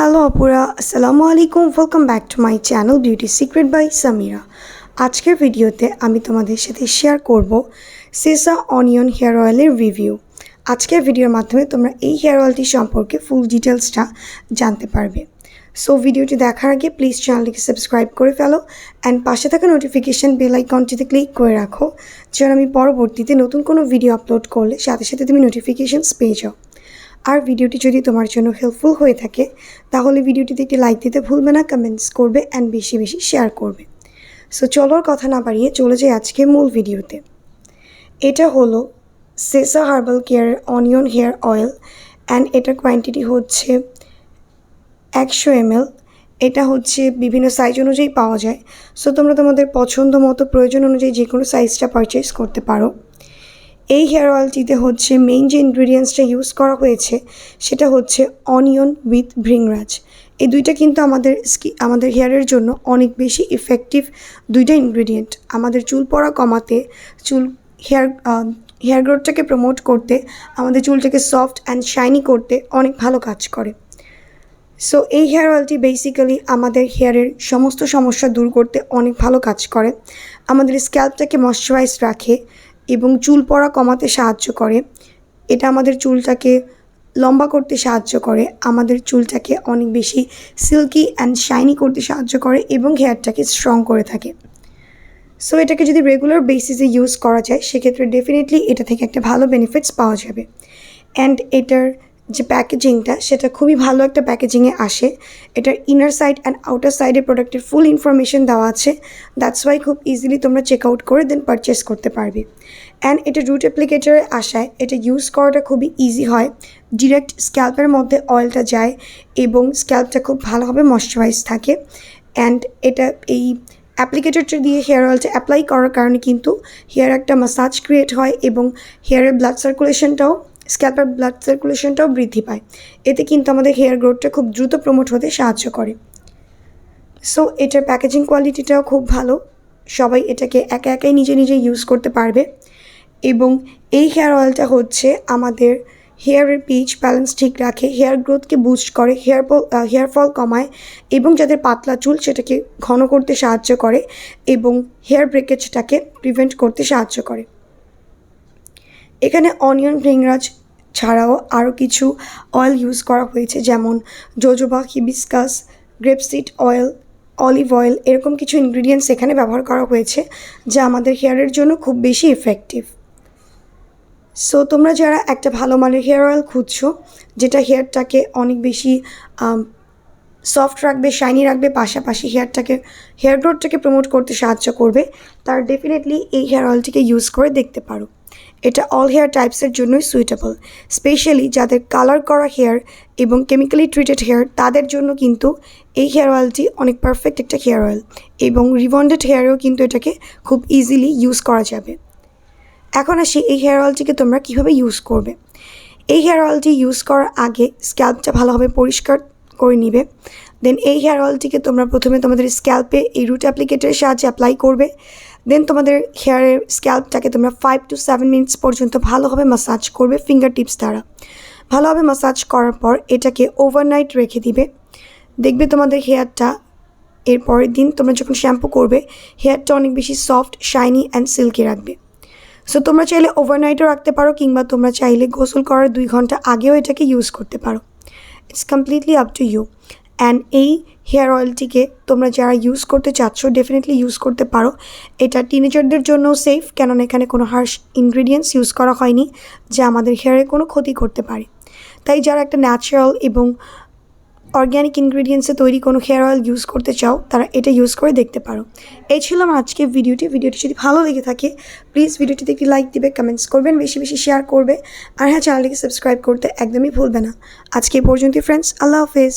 Hello আপুরা, আসসালামু আলাইকুম। Welcome back to my channel Beauty Secret by Samira. আজকের ভিডিওতে আমি তোমাদের সাথে শেয়ার করব সেসা অনিয়ন হেয়ার অয়েলের রিভিউ। আজকের ভিডিওর মাধ্যমে তোমরা এই হেয়ার অয়েলটি সম্পর্কে ফুল ডিটেলসটা জানতে পারবে। সো ভিডিওটি দেখার আগে প্লিজ চ্যানেলটিকে সাবস্ক্রাইব করে ফেলো অ্যান্ড পাশে থাকা নোটিফিকেশান বেল আইকনটিতে ক্লিক করে রাখো, যেন আমি পরবর্তীতে নতুন কোনো ভিডিও আপলোড করলে সাথে সাথে তুমি নোটিফিকেশানস পেয়ে যাও। আর ভিডিওটি যদি তোমার জন্য হেল্পফুল হয়ে থাকে তাহলে ভিডিওটিতে একটি লাইক দিতে ভুলবে না, কমেন্টস করবে অ্যান্ড বেশি বেশি শেয়ার করবে। সো চলোর কথা না বাড়িয়ে চলে যাই আজকে মূল ভিডিওতে। এটা হলো সেসা হার্বাল কেয়ারের অনিয়ন হেয়ার অয়েল অ্যান্ড এটার কোয়ান্টিটি হচ্ছে 100 ml। এটা হচ্ছে বিভিন্ন সাইজ অনুযায়ী পাওয়া যায়। সো তোমরা তোমাদের পছন্দ মতো প্রয়োজন অনুযায়ী যে কোনো সাইজটা পারচেস করতে পারো। এই হেয়ার অয়েলটিতে হচ্ছে মেইন যে ইনগ্রিডিয়েন্টসটা ইউজ করা হয়েছে সেটা হচ্ছে অনিয়ন উইথ ভৃংরাজ। এই দুইটা কিন্তু আমাদের হেয়ারের জন্য অনেক বেশি ইফেক্টিভ দুইটা ইনগ্রিডিয়েন্ট। আমাদের চুল পড়া কমাতে, হেয়ার গ্রোথটাকে প্রমোট করতে, আমাদের চুলটাকে সফট অ্যান্ড শাইনি করতে অনেক ভালো কাজ করে। সো এই হেয়ার অয়েলটি বেসিক্যালি আমাদের হেয়ারের সমস্ত সমস্যা দূর করতে অনেক ভালো কাজ করে। আমাদের স্ক্যাল্পটাকে ময়শ্চারাইজ রাখে এবং চুল পড়া কমাতে সাহায্য করে। এটা আমাদের চুলটাকে লম্বা করতে সাহায্য করে, আমাদের চুলটাকে অনেক বেশি সিল্কি অ্যান্ড শাইনি করতে সাহায্য করে এবং হেয়ারটাকে স্ট্রং করে থাকে। সো এটাকে যদি রেগুলার বেসিসে ইউজ করা যায় সেক্ষেত্রে ডেফিনেটলি এটা থেকে একটা ভালো বেনিফিটস পাওয়া যাবে। অ্যান্ড এটার যে প্যাকেজিংটা সেটা খুবই ভালো একটা প্যাকেজিংয়ে আসে। এটার ইনার সাইড অ্যান্ড আউটার সাইডে প্রোডাক্টের ফুল ইনফরমেশন দেওয়া আছে। দ্যাটস ওয়াই খুব ইজিলি তোমরা চেক আউট করে দেন পারচেস করতে পারবে। অ্যান্ড এটা রুট অ্যাপ্লিকেটারে আসায় এটা ইউজ করাটা খুবই ইজি হয়। ডিরেক্ট স্ক্যাল্পের মধ্যে অয়েলটা যায় এবং স্ক্যাল্পটা খুব ভালোভাবে ময়শ্চারাইজ থাকে। অ্যান্ড এটা এই অ্যাপ্লিকেটরটা দিয়ে হেয়ার অয়েলটা অ্যাপ্লাই করার কারণে কিন্তু হেয়ার একটা মাসাজ ক্রিয়েট হয় এবং হেয়ারের ব্লাড সার্কুলেশনটাও, স্ক্যাল্পের ব্লাড সার্কুলেশনটাও বৃদ্ধি পায়। এতে কিন্তু আমাদের হেয়ার গ্রোথটা খুব দ্রুত প্রমোট হতে সাহায্য করে। সো এটার প্যাকেজিং কোয়ালিটিটাও খুব ভালো। সবাই এটাকে একা একাই নিজে নিজে ইউজ করতে পারবে। এবং এই হেয়ার অয়েলটা হচ্ছে আমাদের হেয়ারের পিচ ব্যালেন্স ঠিক রাখে, হেয়ার গ্রোথকে বুস্ট করে, হেয়ার ফল কমায় এবং যাদের পাতলা চুল সেটাকে ঘন করতে সাহায্য করে এবং হেয়ার ব্রেকেজটাকে প্রিভেন্ট করতে সাহায্য করে। এখানে অনিয়ন ভৃংরাজ ছাড়াও আরও কিছু অয়েল ইউজ করা হয়েছে, যেমন jojoba, hibiscus, grapeseed oil, olive oil, এরকম কিছু ইনগ্রিডিয়েন্টস এখানে ব্যবহার করা হয়েছে যা আমাদের হেয়ারের জন্য খুব বেশি ইফেক্টিভ। সো তোমরা যারা একটা ভালো মানের হেয়ার অয়েল খুঁজছো যেটা হেয়ারটাকে অনেক বেশি সফট রাখবে, শাইনি রাখবে, পাশাপাশি হেয়ার গ্রোথটাকে প্রমোট করতে সাহায্য করবে, তার ডেফিনেটলি এই হেয়ার অয়েলটিকে ইউজ করে দেখতে পারো। এটা অল হেয়ার টাইপসের জন্যই সুইটেবল। স্পেশালি যাদের কালার করা হেয়ার এবং কেমিক্যালি ট্রিটেড হেয়ার তাদের জন্য কিন্তু এই হেয়ার অয়েলটি অনেক পারফেক্ট একটা হেয়ার অয়েল এবং রিবন্ডেড হেয়ারেও কিন্তু এটাকে খুব ইজিলি ইউজ করা যাবে। এখন আসি এই হেয়ার অয়েলটিকে তোমরা কীভাবে ইউজ করবে। এই হেয়ার অয়েলটি ইউজ করার আগে স্ক্যাল্পটা ভালোভাবে পরিষ্কার করে নিবে। দেন এই হেয়ার অয়েলটিকে তোমরা প্রথমে তোমাদের স্ক্যাল্পে এই রুট অ্যাপ্লিকেটারের সাহায্যে অ্যাপ্লাই করবে। দেন তোমাদের হেয়ারের স্ক্যাল্পটাকে তোমরা 5 to 7 মিনিটস পর্যন্ত ভালোভাবে ম্যাসাজ করবে ফিঙ্গার টিপস দ্বারা। ভালোভাবে ম্যাসাজ করার পর এটাকে ওভারনাইট রেখে দিবে। দেখবে তোমাদের হেয়ারটা এর পরের দিন তোমরা যখন শ্যাম্পু করবে হেয়ারটা অনেক বেশি সফট, শাইনি অ্যান্ড সিল্কি রাখবে। সো তোমরা চাইলে ওভারনাইটও রাখতে পারো কিংবা তোমরা চাইলে গোসল করার 2 ঘন্টা আগেও এটাকে ইউজ করতে পারো। It's completely up to you. And এই হেয়ার অয়েলটিকে তোমরা যারা ইউজ করতে চাচ্ছ ডেফিনেটলি ইউজ করতে পারো। এটা টিনেজারদের জন্যও সেফ, কেননা এখানে কোনো হার্শ ইনগ্রিডিয়েন্টস ইউজ করা হয়নি যা আমাদের হেয়ারে কোনো ক্ষতি করতে পারে। তাই যারা একটা ন্যাচারাল এবং অর্গ্যানিক ইনগ্রিডিয়েন্টসে তৈরি কোনো হেয়ার অয়েল ইউজ করতে চাও তারা এটা ইউজ করে দেখতে পারো। এই ছিল আমার আজকে ভিডিওটি যদি ভালো লেগে থাকে প্লিজ ভিডিওটিতে একটি লাইক দিবে, কমেন্টস করবেন, বেশি বেশি শেয়ার করবে আর হ্যাঁ, চ্যানেলটিকে সাবস্ক্রাইব করতে একদমই ভুলবে না। আজকে এই পর্যন্তই ফ্রেন্ডস, আল্লাহ হাফেজ।